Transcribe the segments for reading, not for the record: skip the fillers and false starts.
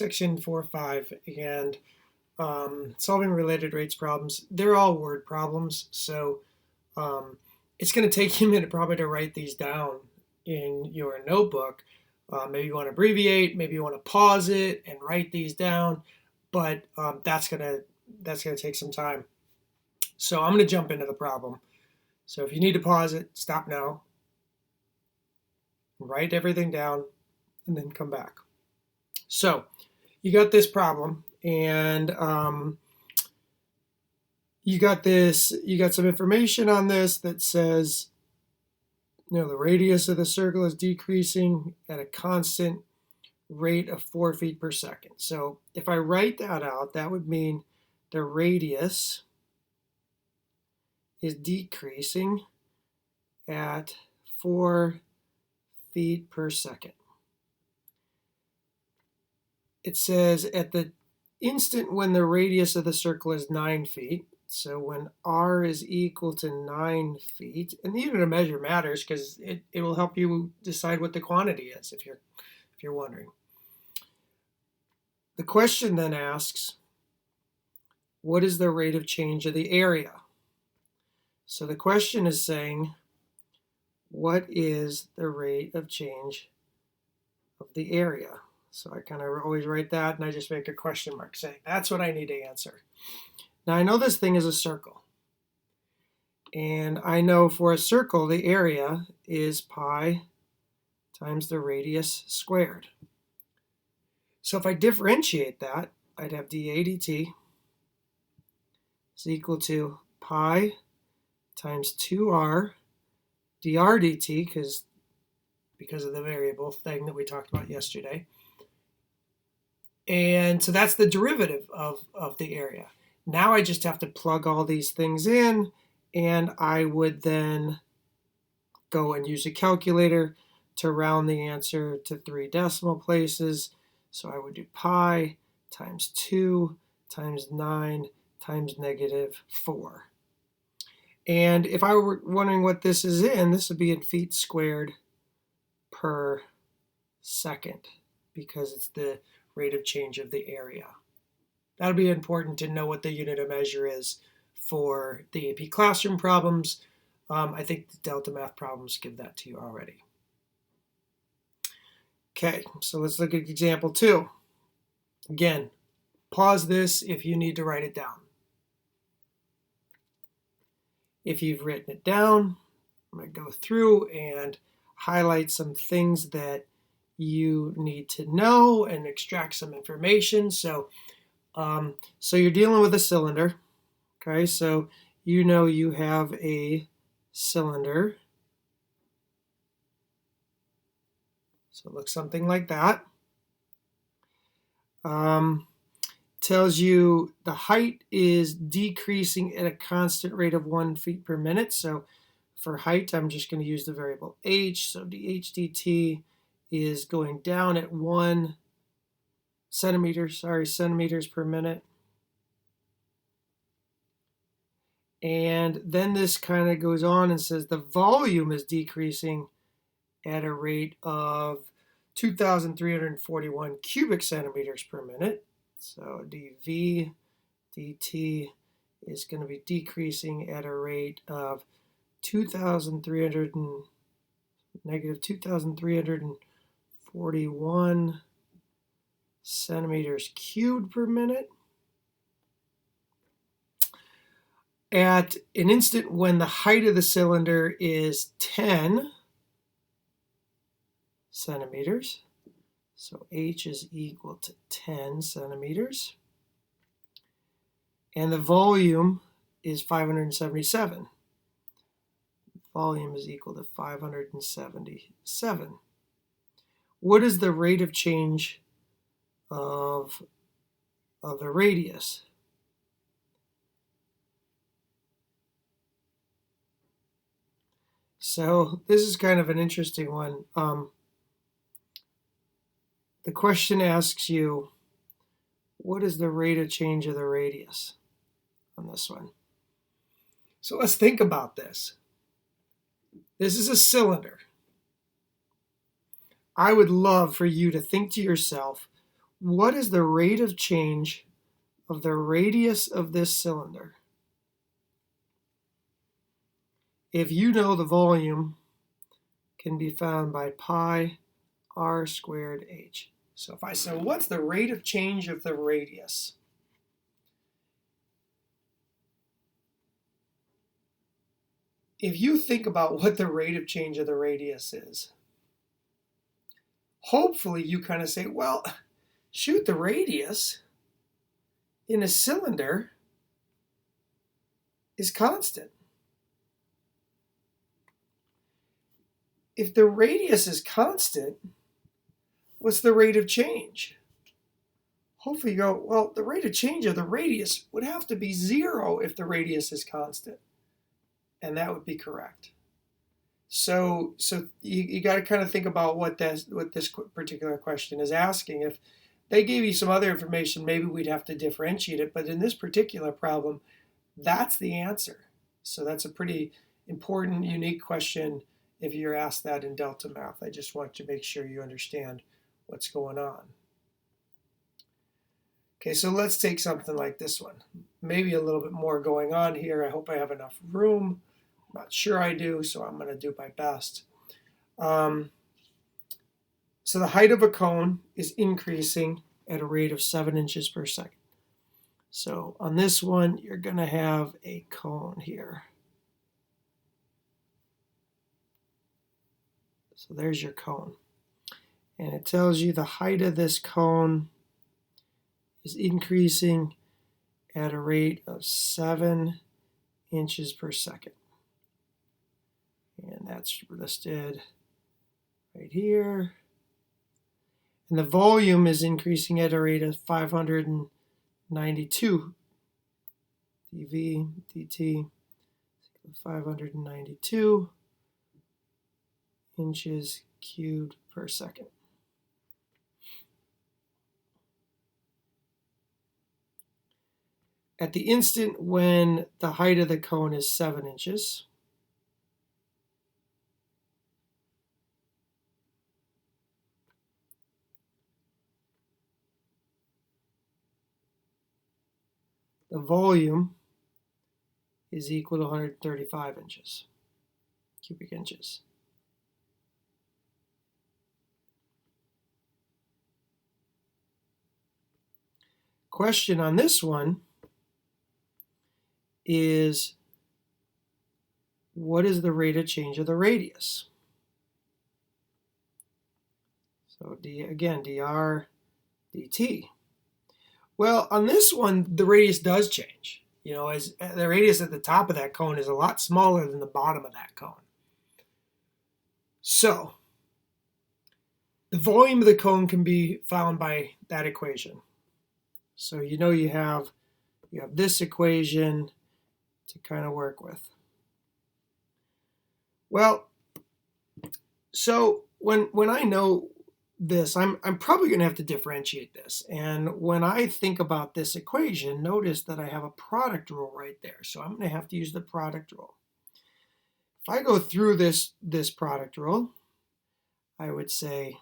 section 4.5 and solving related rates problems. They're all word problems, so it's going to take you a minute probably to write these down in your notebook. Maybe you want to abbreviate, maybe you want to pause it and write these down, but that's gonna take some time. So I'm going to jump into the problem. So if you need to pause it, stop now, write everything down, and then come back. So you got this problem, and you got some information on this that says, the radius of the circle is decreasing at a constant rate of 4 feet per second. So if I write that out, that would mean the radius is decreasing at 4 feet per second. It says at the instant when the radius of the circle is 9 feet, so when r is equal to 9 feet, and the unit of measure matters because it will help you decide what the quantity is if you're wondering. The question then asks, what is the rate of change of the area? So the question is saying, what is the rate of change of the area? So I kind of always write that and I just make a question mark saying, that's what I need to answer. Now I know this thing is a circle. And I know for a circle, the area is pi times the radius squared. So if I differentiate that, I'd have dA dt is equal to pi times 2r dr dt, because of the variable thing that we talked about yesterday. And so that's the derivative of the area. Now I just have to plug all these things in, and I would then go and use a calculator to round the answer to 3 decimal places. So I would do pi times 2 times 9 times -4. And if I were wondering what this is in, this would be in feet squared per second, because it's the rate of change of the area. That'll be important to know what the unit of measure is for the AP classroom problems. I think the Delta Math problems give that to you already. Okay, so let's look at example 2. Again, pause this if you need to write it down. If you've written it down, I'm going to go through and highlight some things that you need to know and extract some information. So you're dealing with a cylinder. Okay, so you have a cylinder. So it looks something like that. Tells you the height is decreasing at a constant rate of 1 feet per minute. So for height, I'm just going to use the variable h. So dh dt is going down at 1 centimeters per minute. And then this kind of goes on and says the volume is decreasing at a rate of 2,341 cubic centimeters per minute. So dV dt is going to be decreasing at a rate of -2,341 centimeters cubed per minute. At an instant when the height of the cylinder is 10 centimeters, so h is equal to 10 centimeters, and the volume is 577. Volume is equal to 577. What is the rate of change of the radius? So this is kind of an interesting one. The question asks you, what is the rate of change of the radius on this one? So let's think about this. This is a cylinder. I would love for you to think to yourself, what is the rate of change of the radius of this cylinder? If you know the volume can be found by pi r squared h. So if I say, what's the rate of change of the radius? If you think about what the rate of change of the radius is, hopefully you kind of say, well, shoot, the radius in a cylinder is constant. If the radius is constant, what's the rate of change? Hopefully you go, well, the rate of change of the radius would have to be 0 if the radius is constant. And that would be correct. So you got to kind of think about what this particular question is asking. If they gave you some other information, maybe we'd have to differentiate it. But in this particular problem, that's the answer. So that's a pretty important, unique question if you're asked that in Delta Math. I just want to make sure you understand what's going on. Okay, so let's take something like this one. Maybe a little bit more going on here. I hope I have enough room. I'm not sure I do, so I'm going to do my best. So the height of a cone is increasing at a rate of 7 inches per second. So on this one, you're going to have a cone here. So there's your cone. And it tells you the height of this cone is increasing at a rate of 7 inches per second. And that's listed right here. And the volume is increasing at a rate of 592 dV dt, 592 inches cubed per second. At the instant when the height of the cone is 7 inches, the volume is equal to 135 inches, cubic inches. Question on this one is, what is the rate of change of the radius? So again, dr dt. Well, on this one, the radius does change. You know, as the radius at the top of that cone is a lot smaller than the bottom of that cone. So the volume of the cone can be found by that equation. So you know you have this equation to kind of work with. Well, so when I know this, I'm probably going to have to differentiate this. And when I think about this equation, notice that I have a product rule right there. So I'm going to have to use the product rule. If I go through this product rule, I would say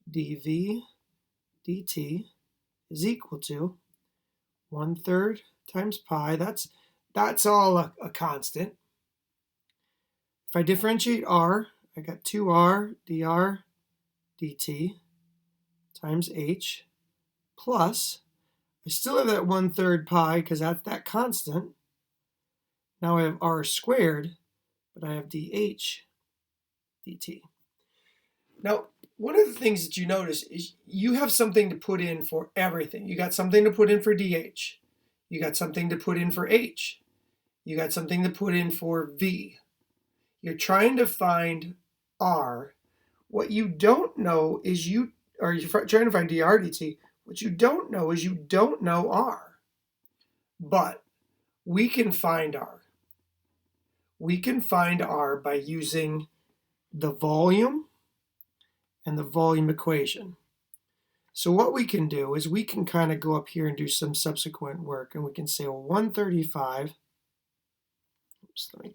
dv dt is equal to 1/3 times pi. That's all a constant. If I differentiate r, I got 2r dr dt times h plus, I still have that 1/3 pi because that's that constant. Now I have r squared, but I have dh dt. Now, one of the things that you notice is you have something to put in for everything. You got something to put in for dh. You got something to put in for h. You got something to put in for v. You're trying to find r. What you don't know is you're trying to find dr dt. What you don't know is you don't know r. But we can find r. We can find r by using the volume and the volume equation. So what we can do is we can kind of go up here and do some subsequent work, and we can say, well, 135, oops, let me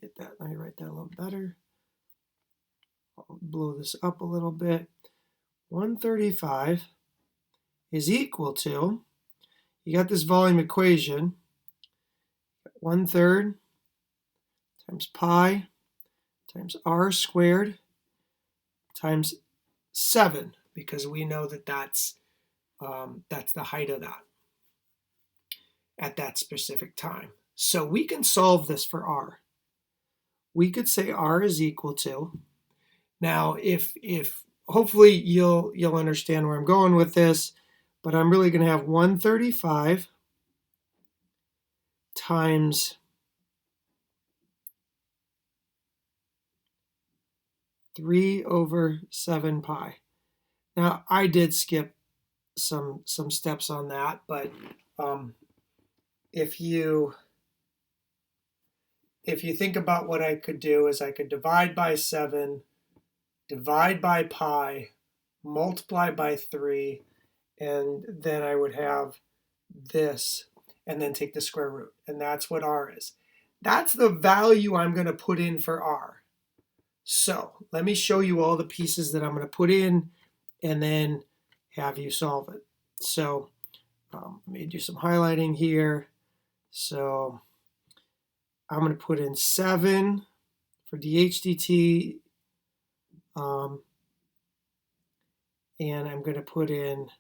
write that a little better. I'll blow this up a little bit. 135 is equal to, you got this volume equation, 1/3 times pi times r squared times 7, because we know that that's the height of that at that specific time. So we can solve this for r. We could say r is equal to, now if hopefully you'll understand where I'm going with this, but I'm really going to have 135 times 3/7 pi. Now I did skip some steps on that, but if you think about what I could do, is I could divide by 7, divide by pi, multiply by 3, and then I would have this, and then take the square root, and that's what r is. That's the value I'm going to put in for r. So let me show you all the pieces that I'm going to put in, and then have you solve it. So let me do some highlighting here. So I'm going to put in 7 for dH/dt, and I'm going to put in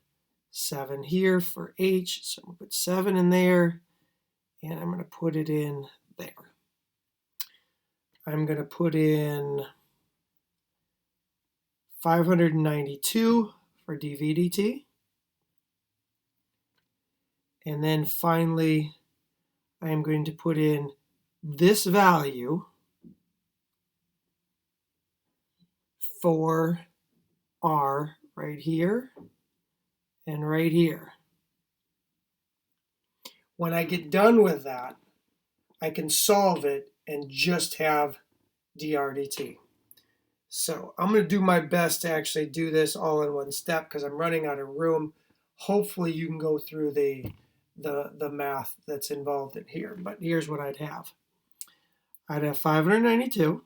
7 here for h. So I'm going to put 7 in there, and I'm going to put it in there. I'm going to put in 592 for dV/dt. And then finally, I am going to put in this value for r right here and right here. When I get done with that, I can solve it and just have dr/dt. So I'm going to do my best to actually do this all in one step because I'm running out of room. Hopefully you can go through the math that's involved in here. But here's what I'd have. I'd have 592,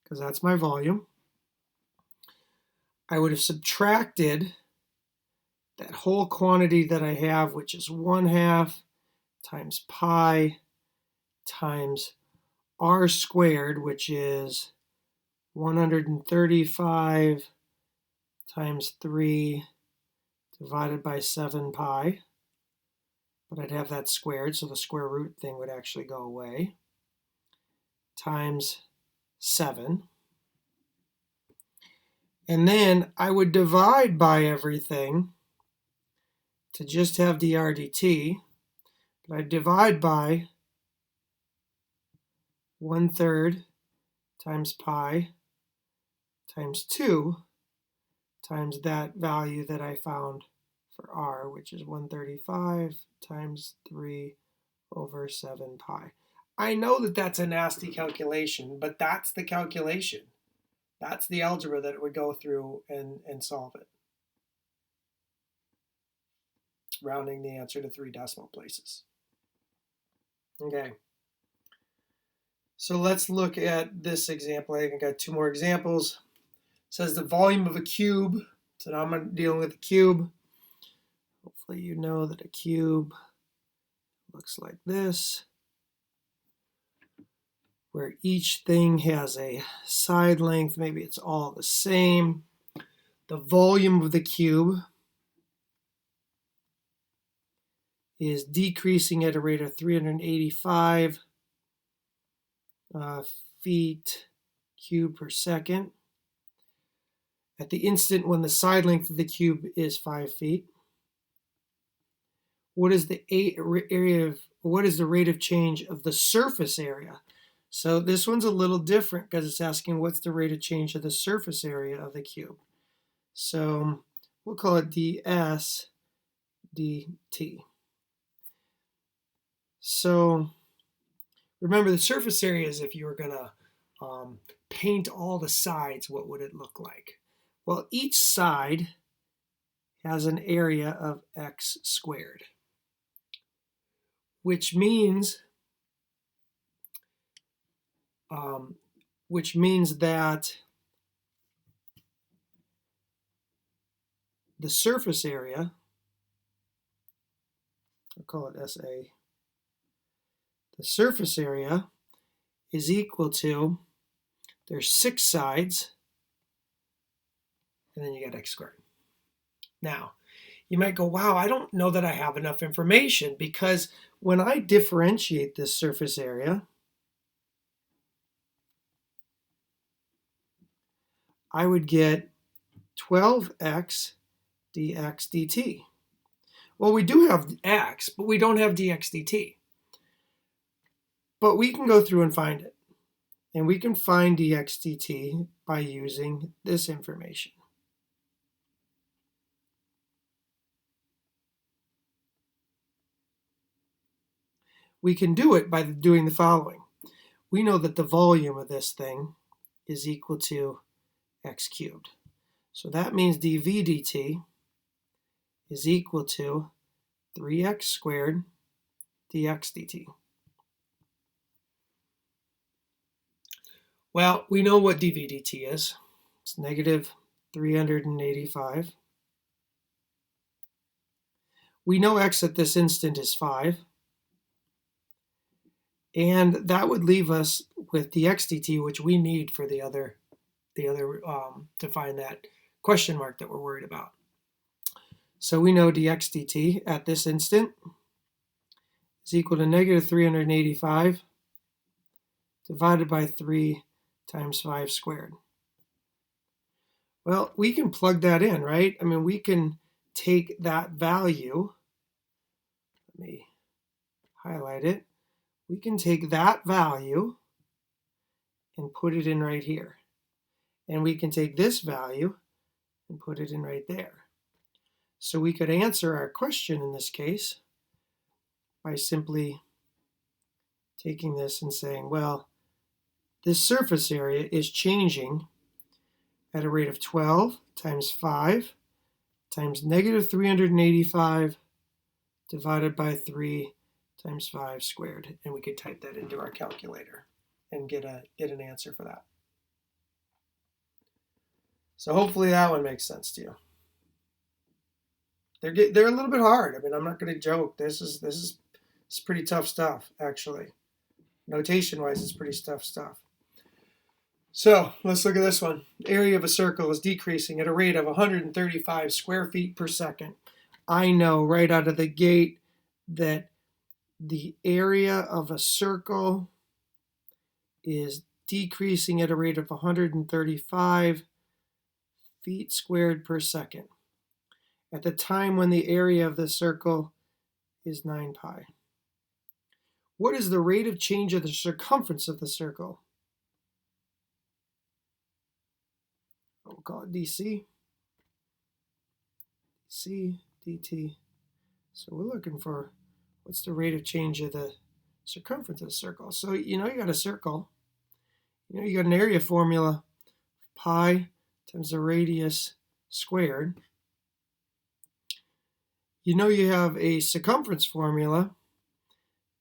because that's my volume. I would have subtracted that whole quantity that I have, which is 1/2 times pi times r squared, which is 135 times 3 divided by 7 pi. But I'd have that squared, so the square root thing would actually go away, times 7. And then I would divide by everything to just have dr/dt. But I divide by 1/3 times pi times 2 times that value that I found for r, which is 135 times 3/7 pi. I know that that's a nasty calculation, but that's the calculation. That's the algebra that it would go through and solve it, rounding the answer to 3 decimal places. Okay. So let's look at this example. I think I got 2 more examples. It says the volume of a cube. So now I'm dealing with a cube. Hopefully you know that a cube looks like this, where each thing has a side length. Maybe it's all the same. The volume of the cube is decreasing at a rate of 385 feet cubed per second at the instant when the side length of the cube is 5 feet. What is the rate of change of the surface area? So this one's a little different because it's asking what's the rate of change of the surface area of the cube. So we'll call it ds dt. So remember, the surface area is if you were going to paint all the sides, what would it look like? Well, each side has an area of x squared, which means that the surface area So call it SA. The surface area is equal to, there's 6 sides, and then you got x squared. Now, you might go, wow, I don't know that I have enough information, because when I differentiate this surface area, I would get 12x dx dt. Well, we do have x, but we don't have dx dt. But we can go through and find it. And we can find dx dt by using this information. We can do it by doing the following. We know that the volume of this thing is equal to x cubed. So that means dv dt is equal to 3x squared dx dt. Well, we know what dv dt is. It's negative 385. We know x at this instant is 5. And that would leave us with dx dt, which we need for the other to find that question mark that we're worried about. So we know dx dt at this instant is equal to negative 385 divided by 3 times 5 squared. Well, we can plug that in, right? I mean, we can take that value, let me highlight it, we can take that value and put it in right here. And we can take this value and put it in right there. So we could answer our question in this case by simply taking this and saying, well, this surface area is changing at a rate of 12 times 5 times negative 385 divided by 3 times 5 squared. And we could type that into our calculator and get an answer for that. So hopefully that one makes sense to you. They're a little bit hard. I mean, I'm not going to joke. This is pretty tough stuff, actually. Notation-wise, it's pretty tough stuff. So let's look at this one. The area of a circle is decreasing at a rate of 135 square feet per second. I know right out of the gate that the area of a circle is decreasing at a rate of 135 feet squared per second at the time when the area of the circle is 9 pi. What is the rate of change of the circumference of the circle? We'll call it dc, dt. So we're looking for what's the rate of change of the circumference of the circle. So you got a circle. You got an area formula, pi times the radius squared. You have a circumference formula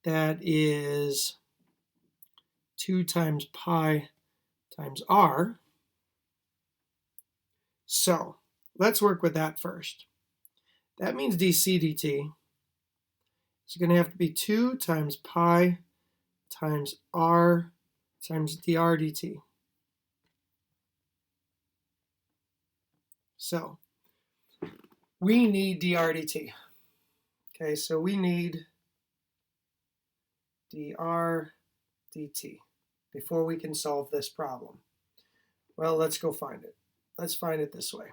that is 2 times pi times r. So let's work with that first. That means dc dt is going to have to be 2 times pi times r times dr dt. So we need dr dt. Okay, so we need dr dt before we can solve this problem. Well, let's go find it. Let's find it this way.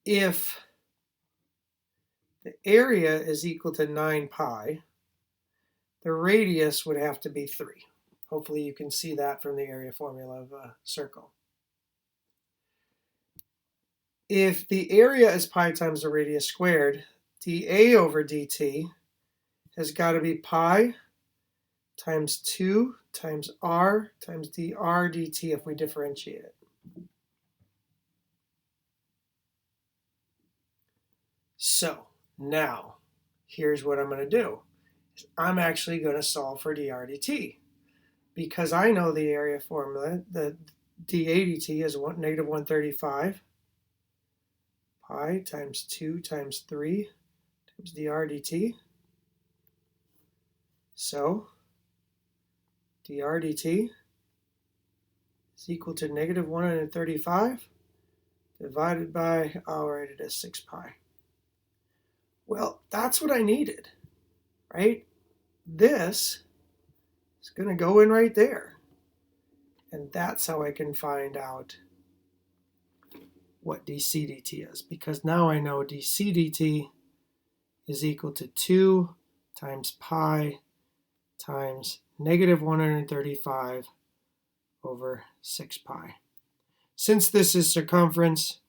If the area is equal to 9 pi, the radius would have to be 3. Hopefully you can see that from the area formula of a circle. If the area is pi times the radius squared, dA over dt has got to be pi times 2 times r times dr dt if we differentiate it. So now, here's what I'm going to do. I'm actually going to solve for dr dt. Because I know the area formula, the dA dt is negative 135 pi times 2 times 3 times dr dt. So dr dt is equal to negative 135 divided by, I'll write it as 6 pi. Well, that's what I needed, right? This is going to go in right there. And that's how I can find out what dc dt is, because now I know dc dt is equal to 2 times pi times negative 135 over 6 pi. Since this is circumference,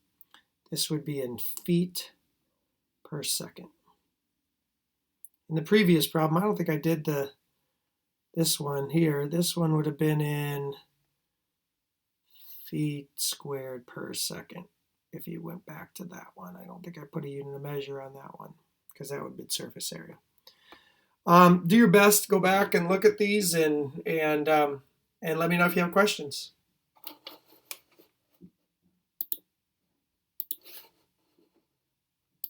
this would be in feet per second. In the previous problem, I don't think I did this one here. This one would have been in feet squared per second. If you went back to that one, I don't think I put a unit of measure on that one because that would be surface area. Do your best, go back and look at these and let me know if you have questions.